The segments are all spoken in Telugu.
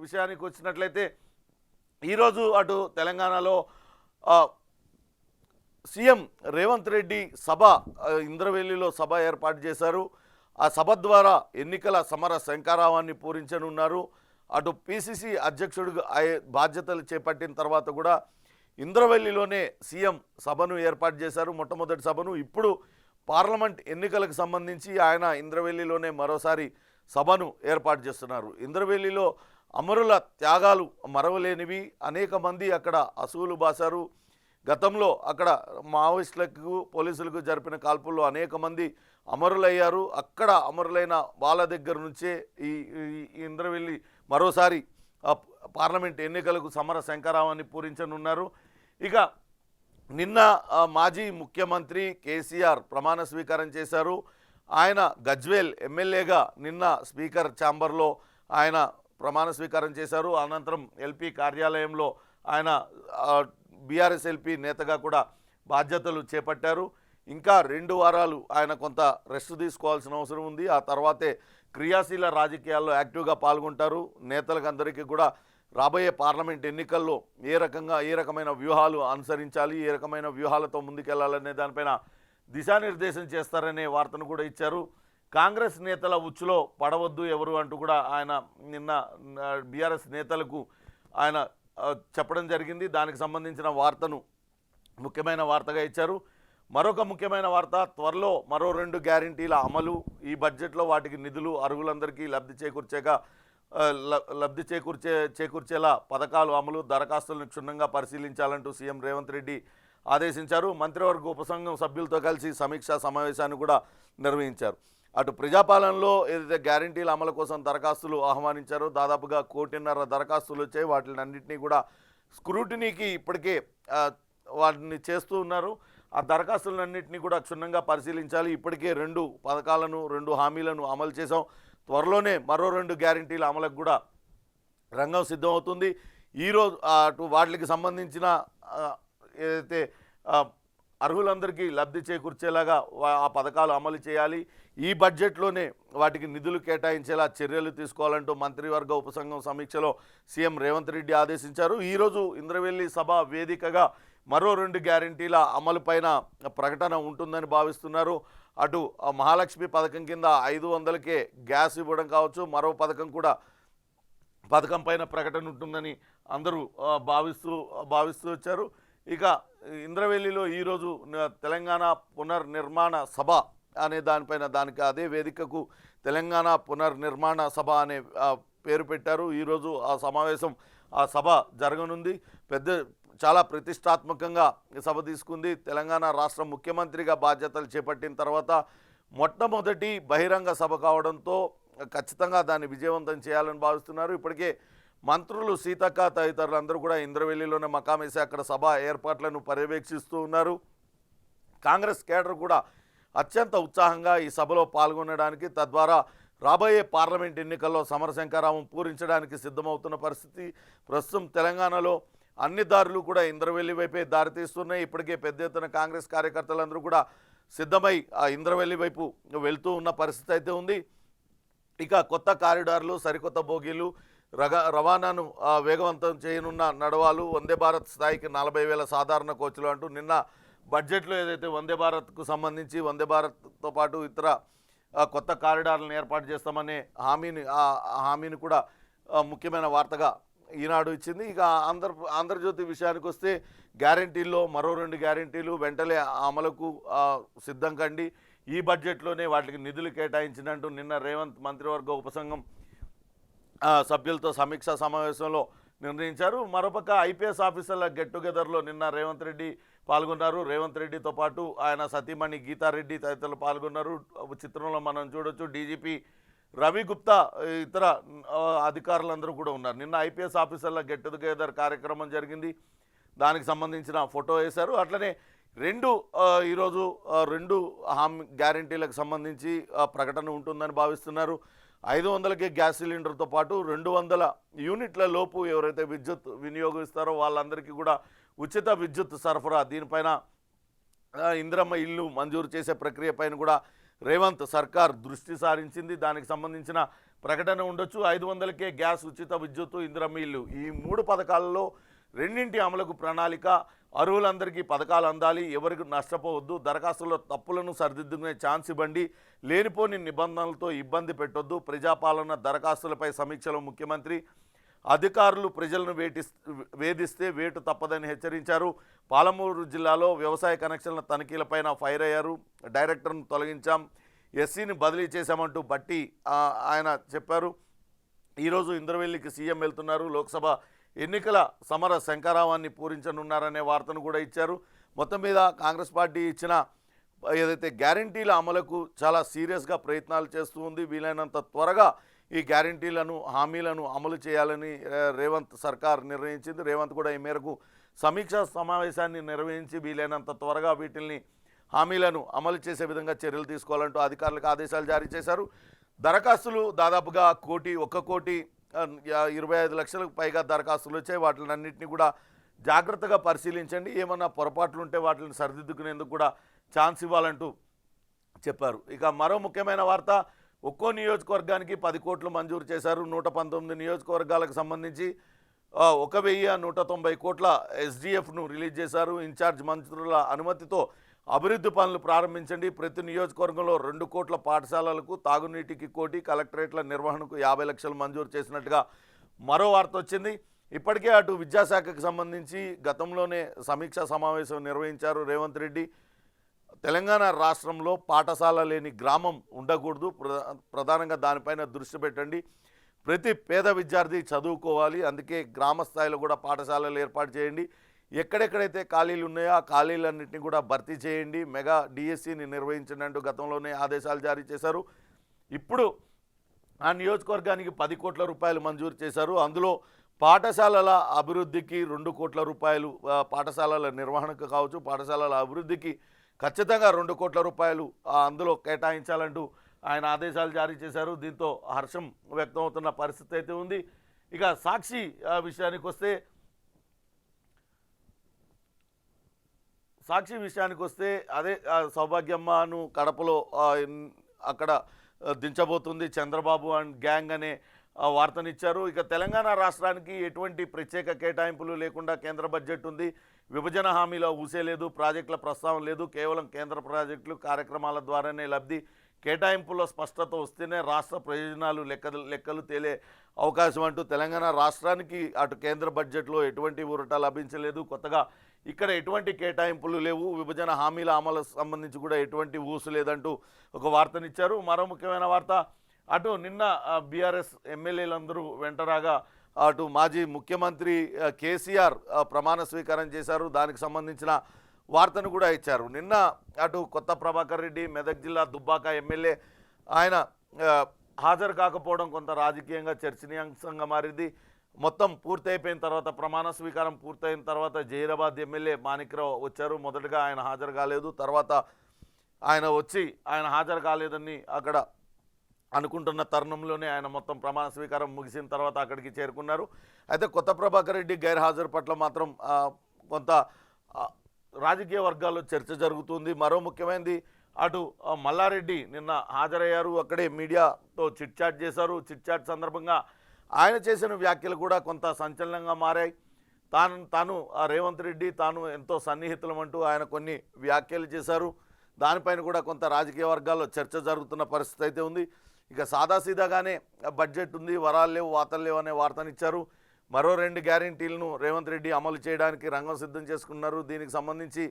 విషయానికి వచ్చినట్లయితే ఈరోజు అటు తెలంగాణలో సీఎం రేవంత్ రెడ్డి సభ ఇంద్రవెల్లిలో సభ ఏర్పాటు చేశారు. ఆ సభ ద్వారా ఎన్నికల సమర శంఖారావాన్ని పూరించనున్నారు. అటు పిసిసి అధ్యక్షుడు బాధ్యతలు చేపట్టిన తర్వాత కూడా ఇంద్రవెల్లిలోనే సీఎం సభను ఏర్పాటు చేశారు, మొట్టమొదటి సభను. ఇప్పుడు పార్లమెంట్ ఎన్నికలకు సంబంధించి ఆయన ఇంద్రవెల్లిలోనే మరోసారి సభను ఏర్పాటు చేస్తున్నారు. ఇంద్రవెల్లిలో అమరుల త్యాగాలు మరవలేనివి, అనేక మంది అక్కడ అసువులు బాసారు. గతంలో అక్కడ మావోయిస్టులకు పోలీసులకు జరిపిన కాల్పుల్లో అనేక మంది అమరులయ్యారు. అక్కడ అమరులైన వాళ్ళ దగ్గర నుంచే ఈ ఇంద్రవెల్లి మరోసారి పార్లమెంట్ ఎన్నికలకు సమర శంఖారావాన్ని పూరించనున్నారు. ఇక నిన్న మాజీ ముఖ్యమంత్రి కేసీఆర్ ప్రమాణ స్వీకారం చేశారు. ఆయన గజ్వేల్ ఎమ్మెల్యేగా నిన్న స్పీకర్ ఛాంబర్లో ఆయన ప్రమాణ స్వీకారం చేశారు. అనంతరం ఎల్పీ కార్యాలయంలో ఆయన బీఆర్ఎస్ ఎల్పీ నేతగా కూడా బాధ్యతలు చేపట్టారు. ఇంకా 2 వారాలు ఆయన కొంత రెస్ట్ తీసుకోవాల్సిన అవసరం ఉంది. ఆ తర్వాతే క్రియాశీల రాజకీయాల్లో యాక్టివ్గా పాల్గొంటారు. నేతలకు అందరికీ కూడా రాబోయే పార్లమెంట్ ఎన్నికల్లో ఏ రకమైన వ్యూహాలు అనుసరించాలి, ఏ రకమైన వ్యూహాలతో ముందుకెళ్లాలనే దానిపైన దిశానిర్దేశం చేస్తారనే వార్తను కూడా ఇచ్చారు. కాంగ్రెస్ నేతల ఉచ్చులో పడవద్దు ఎవరు అంటూ కూడా ఆయన నిన్న బీఆర్ఎస్ నేతలకు ఆయన చెప్పడం జరిగింది. దానికి సంబంధించిన వార్తను ముఖ్యమైన వార్తగా ఇచ్చారు. మరొక ముఖ్యమైన వార్త, త్వరలో మరో 2 గ్యారంటీల అమలు. ఈ బడ్జెట్లో వాటికి నిధులు అర్హులందరికీ లబ్ధి చేకూర్చేలా పథకాలు అమలు, దరఖాస్తులను క్షుణ్ణంగా పరిశీలించాలంటూ సీఎం రేవంత్ రెడ్డి ఆదేశించారు. మంత్రివర్గ ఉపసంఘం సభ్యులతో కలిసి సమీక్షా సమావేశాన్ని కూడా నిర్వహించారు. అటు ప్రజాపాలనలో ఏదైతే గ్యారంటీల అమలు కోసం దరఖాస్తులు ఆహ్వానించారో దాదాపుగా 1.5 కోటి దరఖాస్తులు వచ్చాయి. వాటినన్నింటినీ కూడా స్క్రూటినీకి ఇప్పటికే వాటిని చేస్తూ ఉన్నారు. ఆ దరఖాస్తులన్నింటినీ కూడా క్షుణ్ణంగా పరిశీలించాలి. ఇప్పటికే 2 పథకాలను 2 హామీలను అమలు చేసాం. త్వరలోనే మరో 2 గ్యారంటీల అమలుకు కూడా రంగం సిద్ధమవుతుంది. ఈరోజు అటు వాటికి సంబంధించిన ఏదైతే అర్హులందరికీ లబ్ధి చేకూర్చేలాగా ఆ పథకాలు అమలు చేయాలి. ఈ బడ్జెట్లోనే వాటికి నిధులు కేటాయించేలా చర్యలు తీసుకోవాలంటూ మంత్రివర్గ ఉపసంఘం సమీక్షలో సీఎం రేవంత్ రెడ్డి ఆదేశించారు. ఈరోజు ఇంద్రవెల్లి సభ వేదికగా మరో 2 గ్యారంటీల అమలుపైన ప్రకటన ఉంటుందని భావిస్తున్నారు. అటు మహాలక్ష్మి పథకం కింద 500కే గ్యాస్ ఇవ్వడం కావచ్చు, మరో పథకం పైన ప్రకటన ఉంటుందని అందరూ భావిస్తూ వచ్చారు. ఇక ఇంద్రవెల్లిలో ఈరోజు తెలంగాణ పునర్నిర్మాణ సభ అనే దానికి అదే వేదికకు తెలంగాణ పునర్నిర్మాణ సభ అనే పేరు పెట్టారు. ఈరోజు ఆ సభ జరగనుంది. చాలా ప్రతిష్టాత్మకంగా సభ తీసుకుంది. తెలంగాణ రాష్ట్ర ముఖ్యమంత్రిగా బాధ్యతలు చేపట్టిన తర్వాత మొట్టమొదటి బహిరంగ సభ కావడంతో ఖచ్చితంగా దాన్ని విజయవంతం చేయాలని భావిస్తున్నారు. ఇప్పటికే మంత్రులు సీతక్క తదితరులందరూ కూడా ఇంద్రవెల్లిలోనే మకామేసి అక్కడ సభ ఏర్పాట్లను పర్యవేక్షిస్తూ ఉన్నారు. కాంగ్రెస్ కేడర్ కూడా అత్యంత ఉత్సాహంగా ఈ సభలో పాల్గొనడానికి, తద్వారా రాబోయే పార్లమెంట్ ఎన్నికల్లో సమరశంఖారావం పూరించడానికి సిద్ధమవుతున్న పరిస్థితి. ప్రస్తుతం తెలంగాణలో అన్ని దారులు కూడా ఇంద్రవెల్లి వైపే దారితీస్తున్నాయి. ఇప్పటికే పెద్ద ఎత్తున కాంగ్రెస్ కార్యకర్తలందరూ కూడా సిద్ధమై ఆ ఇంద్రవెల్లి వైపు వెళ్తూ ఉన్న పరిస్థితి అయితే ఉంది. ఇక కొత్త కారిడార్లు, సరికొత్త బోగీలు, రవాణాను వేగవంతం చేయనున్న నడవాలు, వందే భారత్ స్థాయికి 40,000 సాధారణ కోచ్లు అంటూ నిన్న బడ్జెట్లో ఏదైతే వందే భారత్కు సంబంధించి వందే భారత్తో పాటు ఇతర కొత్త కారిడార్లను ఏర్పాటు చేస్తామనే హామీని కూడా ముఖ్యమైన వార్తగా ఈనాడు ఇచ్చింది. ఇక ఆంధ్రజ్యోతి విషయానికి వస్తే గ్యారంటీల్లో మరో 2 గ్యారంటీలు వెంటనే అమలుకు సిద్ధం కండి, ఈ బడ్జెట్లోనే వాటికి నిధులు కేటాయించినట్టు నిన్న రేవంత్ మంత్రివర్గ ఉపసంఘం సభ్యులతో సమీక్షా సమావేశంలో నిర్ణయించారు. మరోపక్క ఐపీఎస్ ఆఫీసర్ల గెట్ టుగెదర్లో నిన్న రేవంత్ రెడ్డి పాల్గొన్నారు. రేవంత్ రెడ్డితో పాటు ఆయన సతీమణి గీతారెడ్డి తదితరులు పాల్గొన్నారు. చిత్రంలో మనం చూడొచ్చు డీజీపీ రవి గుప్తా ఇతర అధికారులందరూ కూడా ఉన్నారు. నిన్న ఐపీఎస్ ఆఫీసర్ల గెట్ టుగెదర్ కార్యక్రమం జరిగింది. దానికి సంబంధించిన ఫోటో వేశారు. అట్లనే ఈరోజు 2 గ్యారంటీలకు సంబంధించి ప్రకటన ఉంటుందని భావిస్తున్నారు. 500కే గ్యాస్ సిలిండర్తో పాటు 200 యూనిట్ల లోపు ఎవరైతే విద్యుత్ వినియోగిస్తారో వాళ్ళందరికీ కూడా ఉచిత విద్యుత్ సరఫరా, దీనిపైన ఇందిరమ్మ ఇల్లు మంజూరు చేసే ప్రక్రియ పైన కూడా రేవంత్ సర్కార్ దృష్టి సారించింది. దానికి సంబంధించిన ప్రకటన ఉండొచ్చు. 500కే గ్యాస్, ఉచిత విద్యుత్తు, ఇందిరమ్మ ఇల్లు, ఈ 3 పథకాలలో రెండింటి అమలుకు ప్రణాళిక. అర్హులందరికీ పథకాలు అందాలి, ఎవరికి నష్టపోవద్దు, దరఖాస్తుల్లో తప్పులను సరిదిద్దుకునే ఛాన్స్ ఇవ్వండి, లేనిపోని నిబంధనలతో ఇబ్బంది పెట్టొద్దు, ప్రజాపాలన దరఖాస్తులపై సమీక్షలో ముఖ్యమంత్రి, అధికారులు ప్రజలను వేధిస్తే వేటు తప్పదని హెచ్చరించారు. పాలమూరు జిల్లాలో వ్యవసాయ కనెక్షన్ల తనిఖీలపైన ఫైర్ అయ్యారు. డైరెక్టర్ను తొలగించాం, ఎస్సీని బదిలీ చేశామంటూ బట్టి ఆయన చెప్పారు. ఈరోజు ఇంద్రవెల్లికి సీఎం వెళ్తున్నారు. లోక్సభ ఎన్నికల సమర శంఖారావాన్ని పూరించనున్నారనే వార్తను కూడా ఇచ్చారు. మొత్తం మీద కాంగ్రెస్ పార్టీ ఇచ్చిన ఏదైతే గ్యారంటీల అమలుకు చాలా సీరియస్గా ప్రయత్నాలు చేస్తూ ఉంది. వీలైనంత త్వరగా ఈ గ్యారంటీలను, హామీలను అమలు చేయాలని రేవంత్ సర్కార్ నిర్ణయించింది. రేవంత్ కూడా ఈ మేరకు సమీక్షా సమావేశాన్ని నిర్వహించి వీలైనంత త్వరగా వీటిని, హామీలను అమలు చేసే విధంగా చర్యలు తీసుకోవాలంటూ అధికారులకు ఆదేశాలు జారీ చేశారు. దరఖాస్తులు దాదాపుగా 1,25 లక్షలకు పైగా దరఖాస్తులు వచ్చాయి. వాటిలన్నింటినీ కూడా జాగ్రత్తగా పరిశీలించండి, ఏమన్నా పొరపాట్లు ఉంటే వాటిని సరిదిద్దుకునేందుకు కూడా ఛాన్స్ ఇవ్వాలంటూ చెప్పారు. ఇక మరో ముఖ్యమైన వార్త, ఒక్కో నియోజకవర్గానికి 10 కోట్లు మంజూరు చేశారు. 119 నియోజకవర్గాలకు సంబంధించి 1,190 కోట్ల ఎస్డిఎఫ్ను రిలీజ్ చేశారు. ఇన్ఛార్జ్ మంత్రుల అనుమతితో అభివృద్ధి పనులు ప్రారంభించండి. ప్రతి నియోజకవర్గంలో 2 కోట్ల పాఠశాలలకు, తాగునీటికి 1 కోటి, కలెక్టరేట్ల నిర్వహణకు 50 లక్షలు మంజూరు చేసినట్టుగా మరో వార్త వచ్చింది. ఇప్పటికే అటు విద్యాశాఖకు సంబంధించి గతంలోనే సమీక్షా సమావేశం నిర్వహించారు రేవంత్ రెడ్డి. తెలంగాణ రాష్ట్రంలో పాఠశాల లేని గ్రామం ఉండకూడదు, ప్రధానంగా దానిపైన దృష్టి పెట్టండి, ప్రతి పేద విద్యార్థి చదువుకోవాలి, అందుకే గ్రామ స్థాయిలో కూడా పాఠశాలలు ఏర్పాటు చేయండి, ఎక్కడెక్కడైతే ఖాళీలు ఉన్నాయో ఆ ఖాళీలన్నింటినీ కూడా భర్తీ చేయండి, మెగా డిఎస్సిని నిర్వహించండి అంటూ గతంలోనే ఆదేశాలు జారీ చేశారు. ఇప్పుడు ఆ నియోజకవర్గానికి 10 కోట్ల రూపాయలు మంజూరు చేశారు. అందులో పాఠశాలల అభివృద్ధికి 2 కోట్ల రూపాయలు, పాఠశాలల నిర్వహణకు కావచ్చు, పాఠశాలల అభివృద్ధికి ఖచ్చితంగా 2 కోట్ల రూపాయలు అందులో కేటాయించాలంటూ ఆయన ఆదేశాలు జారీ చేశారు. దీంతో హర్షం వ్యక్తమవుతున్న పరిస్థితి అయితే ఉంది. ఇక సాక్షి విషయానికి వస్తే అదే సౌభాగ్యమ్మను కడపలో అక్కడ దించబోతుంది చంద్రబాబు అండ్ గ్యాంగ్ అనే వార్తనిచ్చారు. ఇక తెలంగాణ రాష్ట్రానికి ఎటువంటి ప్రత్యేక కేటాయింపులు లేకుండా కేంద్ర బడ్జెట్ ఉంది. విభజన హామీలో ఊసే లేదు, ప్రాజెక్టుల ప్రస్తావన లేదు, కేవలం కేంద్ర ప్రాజెక్టులు, కార్యక్రమాల ద్వారానే లబ్ధి, కేటాయింపుల్లో స్పష్టత వస్తేనే రాష్ట్ర ప్రయోజనాలు లెక్కలు తేలే అవకాశం అంటూ తెలంగాణ రాష్ట్రానికి అటు కేంద్ర బడ్జెట్లో ఎటువంటి ఊరట లభించలేదు. కొత్తగా ఇక్కడ ఎటువంటి కేటాయింపులు లేవు, విభజన హామీల అమలు సంబంధించి కూడా ఎటువంటి ఊసు లేదంటూ ఒక వార్తనిచ్చారు. మరో ముఖ్యమైన వార్త, అటు నిన్న బీఆర్ఎస్ ఎమ్మెల్యేలందరూ వెంటరాగా అటు మాజీ ముఖ్యమంత్రి కేసీఆర్ ప్రమాణ స్వీకారం చేశారు. దానికి సంబంధించిన వార్తను కూడా ఇచ్చారు. నిన్న అటు కొత్త ప్రభాకర్ రెడ్డి మెదక్ జిల్లా దుబ్బాక ఎమ్మెల్యే ఆయన హాజరు కాకపోవడం కొంత రాజకీయంగా చర్చనీయాంశంగా మారింది. మొత్తం పూర్తయిపోయిన తర్వాత, ప్రమాణ స్వీకారం పూర్తయిన తర్వాత జహీరాబాద్ ఎమ్మెల్యే మాణిక్రావు వచ్చారు. మొదటగా ఆయన హాజరు కాలేదు, తర్వాత ఆయన వచ్చి ఆయన హాజరు కాలేదని అక్కడ అనుకుంటున్న తరుణంలోనే ఆయన మొత్తం ప్రమాణ స్వీకారం ముగిసిన తర్వాత అక్కడికి చేరుకున్నారు. అయితే కొత్త ప్రభాకర్ రెడ్డి గైర్హాజరు పట్ల మాత్రం కొంత రాజకీయ వర్గాల్లో చర్చ జరుగుతుంది. మరో ముఖ్యమైనది, అటు మల్లారెడ్డి నిన్న హాజరయ్యారు, అక్కడే మీడియాతో చిట్చాట్ చేశారు. చిట్చాట్ సందర్భంగా ఆయన చేసిన వ్యాఖ్యలు కూడా కొంత సంచలనంగా మారాయి. తాను రేవంత్ రెడ్డి తాను ఎంతో సన్నిహితులం అంటూ ఆయన కొన్ని వ్యాఖ్యలు చేశారు. దానిపైన కూడా కొంత రాజకీయ వర్గాల్లో చర్చ జరుగుతున్న పరిస్థితి అయితే ఉంది. ఇక సాదాసీదాగానే బడ్జెట్ ఉంది, వరాలు లేవు, వాతలు లేవు అనే వార్తనిచ్చారు. మరో 2 గ్యారంటీలను రేవంత్ రెడ్డి అమలు చేయడానికి రంగం సిద్ధం చేసుకున్నారు. దీనికి సంబంధించి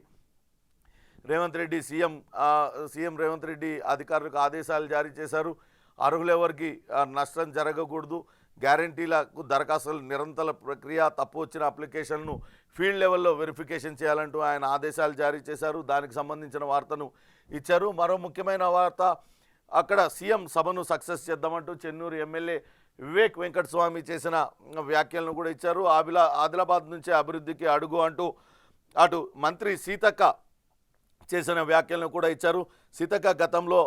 సీఎం రేవంత్ రెడ్డి అధికారులకు ఆదేశాలు జారీ చేశారు. అర్హులెవరికి నష్టం జరగకూడదు, గ్యారంటీలకు దరఖాస్తుల నిరంతర ప్రక్రియ, తప్పు వచ్చిన అప్లికేషన్ను ఫీల్డ్ లెవెల్లో వెరిఫికేషన్ చేయాలంటూ ఆయన ఆదేశాలు జారీ చేశారు. దానికి సంబంధించిన వార్తను ఇచ్చారు. మరో ముఖ్యమైన వార్త, అక్కడ సీఎం సభను సక్సెస్ చేద్దామంటూ చెన్నూరు ఎమ్మెల్యే వివేక్ వెంకటస్వామి చేసిన వ్యాఖ్యలను కూడా ఇచ్చారు. ఆదిలాబాద్ నుంచే అభివృద్ధికి అడుగు అంటూ అటు మంత్రి సీతక్క చేసిన వ్యాఖ్యలను కూడా ఇచ్చారు. సీతక్క గతంలో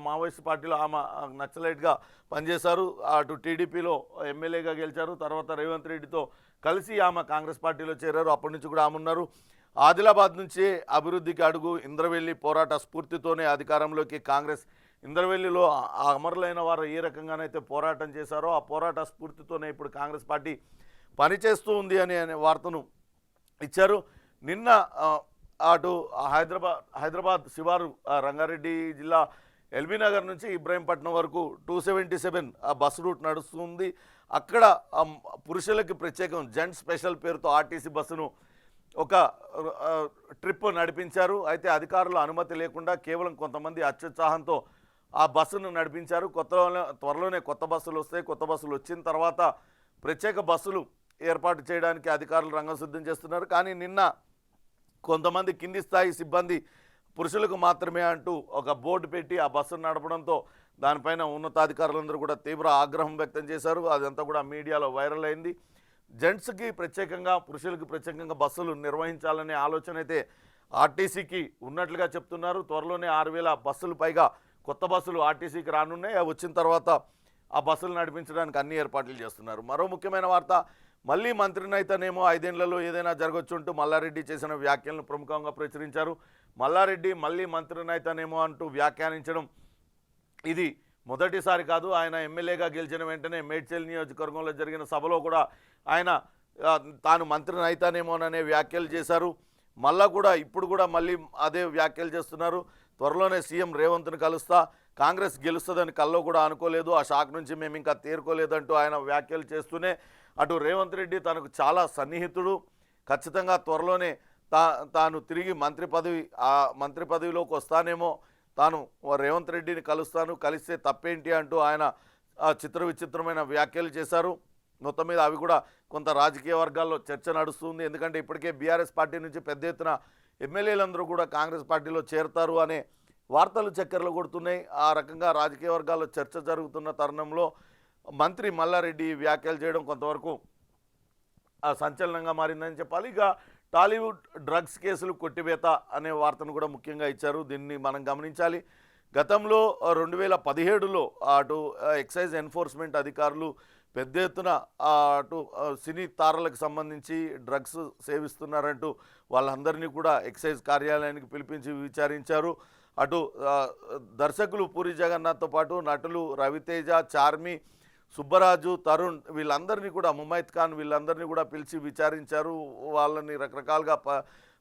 మావోయిస్ట్ పార్టీలో ఆమె నక్సలైట్గా పనిచేశారు. అటు టీడీపీలో ఎమ్మెల్యేగా గెలిచారు. తర్వాత రేవంత్ రెడ్డితో కలిసి ఆమె కాంగ్రెస్ పార్టీలో చేరారు. అప్పటి నుంచి కూడా ఆమె ఉన్నారు. ఆదిలాబాద్ నుంచే అభివృద్ధికి అడుగు, ఇంద్రవెల్లి పోరాట స్ఫూర్తితోనే అధికారంలోకి కాంగ్రెస్ ఇంద్రవెల్లిలో ఆ అమరులైన వారు ఏ రకంగానైతే పోరాటం చేశారో ఆ పోరాట స్ఫూర్తితోనే ఇప్పుడు కాంగ్రెస్ పార్టీ పనిచేస్తూ ఉంది అనే వార్తను ఇచ్చారు. నిన్న అటు హైదరాబాద్ శివారు రంగారెడ్డి జిల్లా ఎల్బీ నగర్ నుంచి ఇబ్రాహీంపట్నం వరకు 277 బస్సు రూట్ నడుస్తుంది. అక్కడ పురుషులకి ప్రత్యేకం జెంట్స్ స్పెషల్ పేరుతో ఆర్టీసీ బస్సును ఒక ట్రిప్ నడిపించారు. అయితే అధికారుల అనుమతి లేకుండా కేవలం కొంతమంది అత్యుత్సాహంతో ఆ బస్సును నడిపించారు. త్వరలోనే కొత్త బస్సులు వస్తాయి. కొత్త బస్సులు వచ్చిన తర్వాత ప్రత్యేక బస్సులు ఏర్పాటు చేయడానికి అధికారులు రంగం సిద్ధం చేస్తున్నారు. కానీ నిన్న కొంతమంది కింది స్థాయి సిబ్బంది పురుషులకు మాత్రమే అంటూ ఒక బోర్డు పెట్టి ఆ బస్సును నడపడంతో దానిపైన ఉన్నతాధికారులందరూ కూడా తీవ్ర ఆగ్రహం వ్యక్తం చేశారు. అదంతా కూడా మీడియాలో వైరల్ అయింది. జెంట్స్కి ప్రత్యేకంగా పురుషులకి ప్రత్యేకంగా బస్సులు నిర్వహించాలనే ఆలోచన అయితే ఆర్టీసీకి ఉన్నట్లుగా చెప్తున్నారు. త్వరలోనే 6000 బస్సులు పైగా కొత్త బస్సులు ఆర్టీసీకి రానున్నాయి. అవి వచ్చిన తర్వాత ఆ బస్సులు నడిపించడానికి అన్ని ఏర్పాట్లు చేస్తున్నారు. మరో ముఖ్యమైన వార్త, మళ్ళీ మంత్రినైతేనేమో 5 ఏళ్లలో ఏదైనా జరగొచ్చుంటూ మల్లారెడ్డి చేసిన వ్యాఖ్యలను ప్రముఖంగా ప్రచురించారు. మల్లారెడ్డి మళ్ళీ మంత్రినైతేనేమో అంటూ వ్యాఖ్యానించడం ఇది మొదటిసారి కాదు. ఆయన ఎమ్మెల్యేగా గెలిచిన వెంటనే మేడ్చల్ నియోజకవర్గంలో జరిగిన సభలో కూడా ఆయన తాను మంత్రిని అయితానేమోననే వ్యాఖ్యలు చేశారు. ఇప్పుడు కూడా మళ్ళీ అదే వ్యాఖ్యలు చేస్తున్నారు. త్వరలోనే సీఎం రేవంత్ను కలుస్తా, కాంగ్రెస్ గెలుస్తుందని కల్లో కూడా అనుకోలేదు, ఆ షాక్ నుంచి మేము ఇంకా తేరుకోలేదంటూ ఆయన వ్యాఖ్యలు చేస్తూనే అటు రేవంత్ రెడ్డి తనకు చాలా సన్నిహితుడు, ఖచ్చితంగా త్వరలోనే తాను తిరిగి మంత్రి పదవిలోకి వస్తానేమో, తాను రేవంత్ రెడ్డిని కలుస్తాను, కలిస్తే తప్పేంటి అంటూ ఆయన విచిత్రమైన వ్యాఖ్యలు చేశారు. మొత్తం మీద అవి కూడా కొంత రాజకీయ వర్గాల్లో చర్చ నడుస్తుంది. ఎందుకంటే ఇప్పటికే బీఆర్ఎస్ పార్టీ నుంచి పెద్ద ఎత్తున ఎమ్మెల్యేలందరూ కూడా కాంగ్రెస్ పార్టీలో చేరతారు అనే వార్తలు చక్కర్లు కొడుతున్నాయి. ఆ రకంగా రాజకీయ వర్గాల్లో చర్చ జరుగుతున్న తరుణంలో మంత్రి మల్లారెడ్డి వ్యాఖ్యలు చేయడం కొంతవరకు సంచలనంగా మారిందని చెప్పాలి. ఇక టాలీవుడ్ డ్రగ్స్ కేసులు కొట్టివేత అనే వార్తను కూడా ముఖ్యంగా ఇచ్చారు. దీన్ని మనం గమనించాలి. గతంలో 2017లో అటు ఎక్సైజ్ ఎన్ఫోర్స్మెంట్ అధికారులు పెద్ద ఎత్తున అటు సినీ తారలకు సంబంధించి డ్రగ్స్ సేవిస్తున్నారంటూ వాళ్ళందరినీ కూడా ఎక్సైజ్ కార్యాలయానికి పిలిపించి విచారించారు. అటు దర్శకులు పూరి జగన్నాథ్తో పాటు నటులు రవితేజ, చార్మి, సుబ్బరాజు, తరుణ్ వీళ్ళందరినీ కూడా, ముమైత్ ఖాన్ వీళ్ళందరినీ కూడా పిలిచి విచారించారు. వాళ్ళని రకరకాలుగా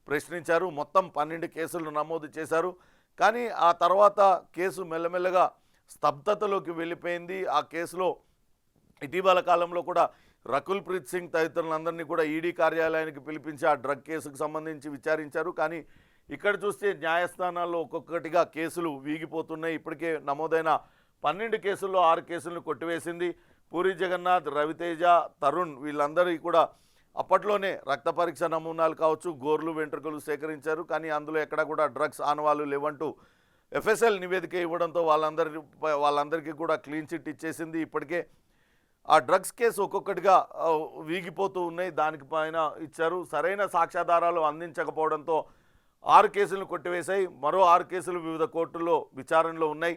ప్రశ్నించారు. మొత్తం 12 కేసులు నమోదు చేశారు. కానీ ఆ తర్వాత కేసు మెల్లమెల్లగా స్తబ్దతలోకి వెళ్ళిపోయింది. ఆ కేసులో ఇటీవల కాలంలో కూడా రకుల్ ప్రీత్ సింగ్ తదితరులందరినీ కూడా ఈడీ కార్యాలయానికి పిలిపించి ఆ డ్రగ్ కేసుకు సంబంధించి విచారించారు. కానీ ఇక్కడ చూస్తే న్యాయస్థానాల్లో ఒక్కొక్కటిగా కేసులు వీగిపోతున్నాయి. ఇప్పటికే నమోదైన 12 కేసుల్లో 6 కేసులను కొట్టివేసింది. పూరి జగన్నాథ్, రవితేజ, తరుణ్ వీళ్ళందరూ కూడా అప్పట్లోనే రక్త పరీక్ష నమూనాలు కావచ్చు, గోర్లు వెంట్రుకలు సేకరించారు. కానీ అందులో ఎక్కడ కూడా డ్రగ్స్ ఆనవాళ్ళు లేవంటూ ఎఫ్ఎస్ఎల్ నివేదిక ఇవ్వడంతో వాళ్ళందరికీ కూడా క్లీన్ చిట్ ఇచ్చేసింది. ఇప్పటికే ఆ డ్రగ్స్ కేసు ఒక్కొక్కటిగా వీగిపోతూ ఉన్నాయి. దానికి పైన ఇచ్చారు. సరైన సాక్ష్యాధారాలు అందించకపోవడంతో 6 కేసులను కొట్టివేశాయి. మరో 6 కేసులు వివిధ కోర్టుల్లో విచారణలో ఉన్నాయి.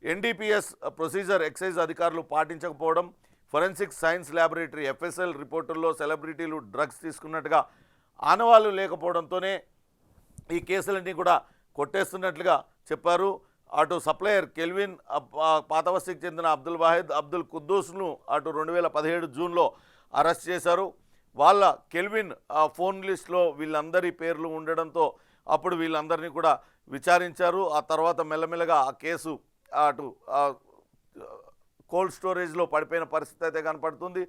ఎన్డీపీఎస్ ప్రొసీజర్ ఎక్సైజ్ అధికారులు పాటించకపోవడం, ఫోరెన్సిక్ సైన్స్ ల్యాబొరేటరీ ఎఫ్ఎస్ఎల్ రిపోర్టుల్లో సెలబ్రిటీలు డ్రగ్స్ తీసుకున్నట్టుగా ఆనవాళ్ళు లేకపోవడంతోనే ఈ కేసులన్నీ కూడా కొట్టేస్తున్నట్లుగా చెప్పారు. అటు సప్లయర్ కెల్విన్, పాతవస్తికి చెందిన అబ్దుల్ వాహిద్, అబ్దుల్ కుద్దూస్ను అటు 2017 జూన్లో అరెస్ట్ చేశారు. వాళ్ళ కెల్విన్ ఫోన్ లిస్ట్లో వీళ్ళందరి పేర్లు ఉండడంతో అప్పుడు వీళ్ళందరినీ కూడా విచారించారు. ఆ తర్వాత మెల్లమెల్లగా ఆ కేసు అటు కోల్డ్ స్టోరేజ్లో పడిపోయిన పరిస్థితి అయితే కనపడుతుంది.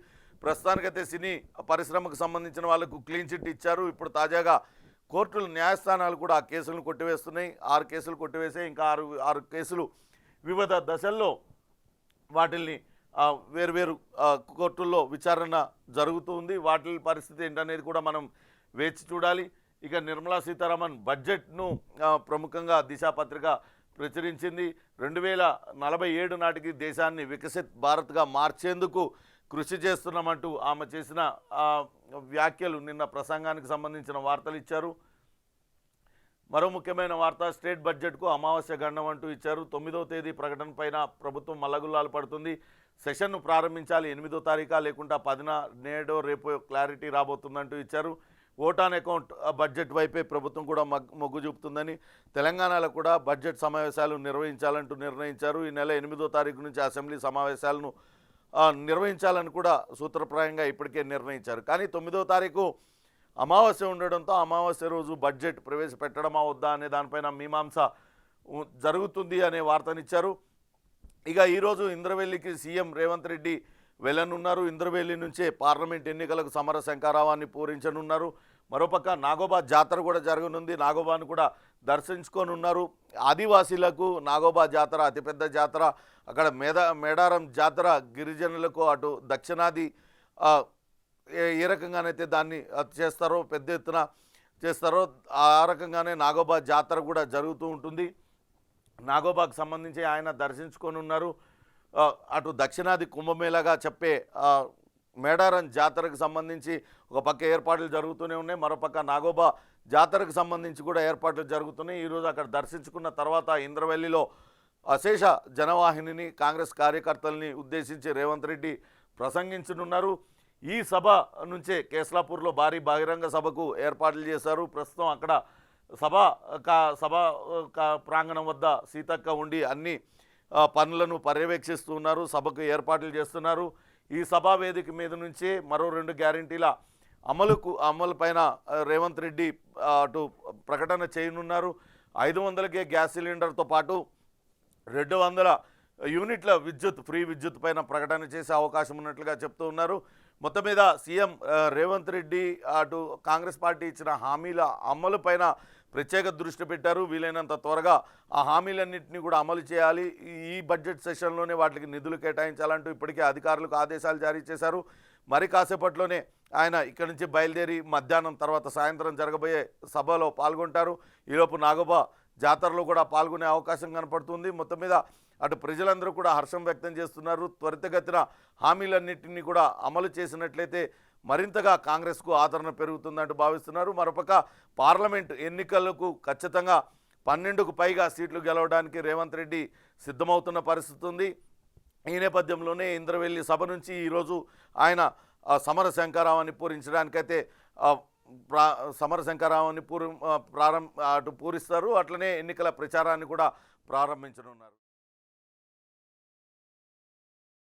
ప్రస్తుతానికైతే సినీ పరిశ్రమకు సంబంధించిన వాళ్ళకు క్లీన్ చిట్ ఇచ్చారు. ఇప్పుడు తాజాగా కోర్టులు, న్యాయస్థానాలు కూడా ఆ కేసులను కొట్టివేస్తున్నాయి. 6 కేసులు కొట్టివేసాయి. ఇంకా 6 కేసులు వివిధ దశల్లో వాటిల్ని వేర్వేరు కోర్టుల్లో విచారణ జరుగుతుంది. వాటి పరిస్థితి ఏంటనేది కూడా మనం వేచి చూడాలి. ఇక నిర్మలా సీతారామన్ బడ్జెట్ను ప్రముఖంగా దిశా పత్రిక ప్రచురించింది. 2047 నాటికి దేశాన్ని వికసిత్ భారత్గా మార్చేందుకు కృషి చేస్తున్నామంటూ ఆమె చేసిన వ్యాఖ్యలు నిన్న ప్రసంగానికి సంబంధించిన వార్తలు ఇచ్చారు. మరో ముఖ్యమైన వార్త, స్టేట్ బడ్జెట్కు అమావాస్య గండం అంటూ ఇచ్చారు. 9వ తేదీ ప్రకటన పైన ప్రభుత్వం మల్లగుల్లాలు పడుతుంది. సెషన్ను ప్రారంభించాలి 8వ తారీఖా లేకుండా 10న, నేడో రేపో క్లారిటీ రాబోతుందంటూ ఇచ్చారు. ఓట్ ఆన్ అకౌంట్ బడ్జెట్ వైపే ప్రభుత్వం కూడా మొగ్గు చూపుతుందని, తెలంగాణలో కూడా బడ్జెట్ సమావేశాలు నిర్వహించాలంటూ నిర్ణయించారు. ఈ నెల 8వ తారీఖు నుంచి అసెంబ్లీ సమావేశాలను నిర్వహించాలని కూడా సూత్రప్రాయంగా ఇప్పటికే నిర్ణయించారు. కానీ 9వ తారీఖు అమావాస్య ఉండడంతో అమావాస్య రోజు బడ్జెట్ ప్రవేశపెట్టడమా వద్దా అనే దానిపైన మీమాంస జరుగుతుంది అనే వార్తనిచ్చారు. ఇక ఈరోజు ఇంద్రవెల్లికి సీఎం రేవంత్ రెడ్డి వెళ్ళనున్నారు. ఇంద్రవెల్లి నుంచే పార్లమెంట్ ఎన్నికలకు సమర శంఖారావాన్ని పూరించనున్నారు. మరోపక్క నాగోబా జాతర కూడా జరగనుంది. నాగోబాను కూడా దర్శించుకోనున్నారు. ఆదివాసీలకు నాగోబా జాతర అతిపెద్ద జాతర. అక్కడ మేడారం జాతర గిరిజనులకు అటు దక్షిణాది ఏ రకంగానైతే దాన్ని చేస్తారో, పెద్ద ఎత్తున చేస్తారో ఆ రకంగానే నాగోబా జాతర కూడా జరుగుతూ ఉంటుంది. నాగోబాకు సంబంధించి ఆయన దర్శించుకొని. అటు దక్షిణాది కుంభమేళాగా చెప్పే మేడారం జాతరకు సంబంధించి ఒక పక్క ఏర్పాట్లు జరుగుతూనే ఉన్నాయి. మరోపక్క నాగోబా జాతరకు సంబంధించి కూడా ఏర్పాట్లు జరుగుతున్నాయి. ఈరోజు అక్కడ దర్శించుకున్న తర్వాత ఇంద్రవెల్లిలో అశేష జనవాహినిని, కాంగ్రెస్ కార్యకర్తల్ని ఉద్దేశించి రేవంత్ రెడ్డి ప్రసంగించనున్నారు. ఈ సభ నుంచే కేస్లాపూర్లో భారీ బహిరంగ సభకు ఏర్పాట్లు చేశారు. ప్రస్తుతం అక్కడ సభ ప్రాంగణం వద్ద సీతక్క ఉండి అన్ని పనులను పర్యవేక్షిస్తున్నారు. సభకు ఏర్పాట్లు చేస్తున్నారు. ఈ సభా వేదిక మీద నుంచే మరో 2 గ్యారంటీల అమలు పైన రేవంత్ రెడ్డి అటు ప్రకటన చేయనున్నారు. 500కే గ్యాస్ సిలిండర్తో పాటు 200 యూనిట్ల ఫ్రీ విద్యుత్ పైన ప్రకటన చేసే అవకాశం ఉన్నట్లుగా చెప్తూ ఉన్నారు. మొత్తం మీద సీఎం రేవంత్ రెడ్డి అటు కాంగ్రెస్ పార్టీ ఇచ్చిన హామీల అమలు పైన ప్రత్యేక దృష్టి పెట్టారు. వీలైనంత త్వరగా ఆ హామీలన్నింటినీ కూడా అమలు చేయాలి. ఈ బడ్జెట్ సెషన్లోనే వాటికి నిధులు కేటాయించాలంటూ ఇప్పటికే అధికారులకు ఆదేశాలు జారీ చేశారు. మరి కాసేపట్లోనే ఆయన ఇక్కడి నుంచి బయలుదేరి మధ్యాహ్నం తర్వాత సాయంత్రం జరగబోయే సభలో పాల్గొంటారు. ఈలోపు నాగోబా జాతరలో కూడా పాల్గొనే అవకాశం కనపడుతుంది. మొత్తం మీద అటు ప్రజలందరూ కూడా హర్షం వ్యక్తం చేస్తున్నారు. త్వరితగతిన హామీలన్నింటినీ కూడా అమలు చేసినట్లయితే మరింతగా కాంగ్రెస్కు ఆదరణ పెరుగుతుందంటూ భావిస్తున్నారు. మరోపక్క పార్లమెంట్ ఎన్నికలకు ఖచ్చితంగా 12కు పైగా సీట్లు గెలవడానికి రేవంత్ రెడ్డి సిద్ధమవుతున్న పరిస్థితి ఉంది. ఈ నేపథ్యంలోనే ఇంద్రవెల్లి సభ నుంచి ఈరోజు ఆయన సమర శంఖారావాన్ని పూరించడానికైతే సమర శంఖారావాన్ని పూరిస్తారు. అట్లనే ఎన్నికల ప్రచారాన్ని కూడా ప్రారంభించనున్నారు.